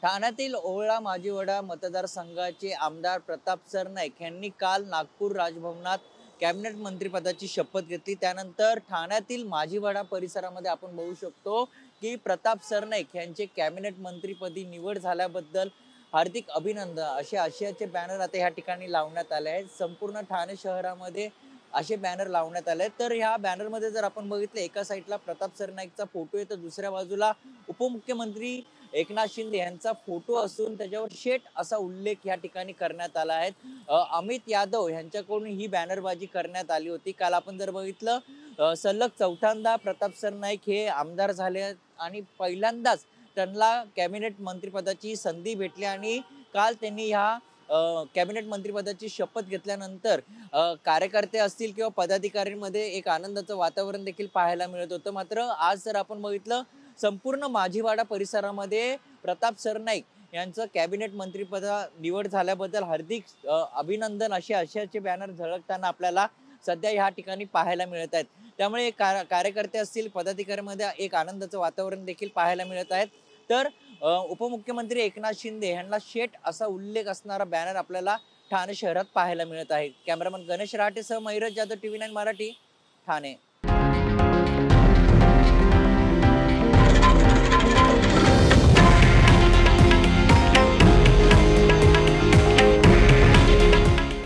ठाण्यातील ओवळा माजिवडा मतदारसंघाचे आमदार प्रताप सरनाईक यांनी काल नागपूर राजभवनात कॅबिनेट मंत्रिपदाची शपथ घेतली। त्यानंतर ठाण्यातील माजिवडा परिसरामध्ये आपण बघू शकतो की प्रताप सरनाईक यांचे कॅबिनेट मंत्रिपदी निवड झाल्याबद्दल हार्दिक अभिनंदन असे आशयाचे बॅनर आता या ठिकाणी लावण्यात आले आहेत। संपूर्ण ठाणे शहरामध्ये असे बॅनर लावण्यात आले। तर ह्या बॅनर मध्ये जर आपण बघितलं एका साइडला प्रताप सरनाईकचा फोटो आहे तर दुसऱ्या बाजूला उपमुख्यमंत्री एकनाथ शिंदे यांचा फोटो असून त्याच्यावर शेट असा उल्लेख या ठिकाणी करण्यात आला आहे। अमित यादव यांच्याकडून ही बॅनरबाजी करण्यात आली होती। काल आपण जर बघितलं सलग चौथ्यांदा प्रताप सरनाईक हे आमदार झाले आणि पहिल्यांदाच त्यांना कॅबिनेट मंत्रिपदाची संधी भेटली आणि काल त्यांनी ह्या कॅबिनेट मंत्रिपदाची शपथ घेतल्यानंतर कार्यकर्ते असतील किंवा पदाधिकाऱ्यांमध्ये एक आनंदाचं वातावरण देखील पाहायला मिळत होतं। मात्र आज जर आपण बघितलं संपूर्ण माजिवाडा परिसरामध्ये प्रताप सरनाईक यांचं कॅबिनेट मंत्रिपदा निवड झाल्याबद्दल हार्दिक अभिनंदन असे आशयाचे बॅनर झळकताना आपल्याला सध्या ह्या ठिकाणी पाहायला मिळत आहेत। त्यामुळे कार्यकर्ते असतील पदाधिकाऱ्यांमध्ये एक आनंदाचं वातावरण देखील पाहायला मिळत आहे। तर उपमुख्यमंत्री एकनाथ शिंदे यांना शेट असा उल्लेख असणारा बॅनर आपल्याला ठाणे शहरात पाहायला मिळत आहे। कॅमेरामन गणेश राठेसह महिरज जाधव, TV9 मराठी, ठाणे।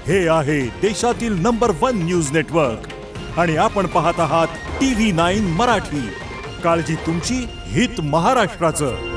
हे आहे देशातील नंबर 1 न्यूज नेटवर्क आणि आपण पाहत आहात TV9 मराठी। काळजी तुमची, हित महाराष्ट्राचं।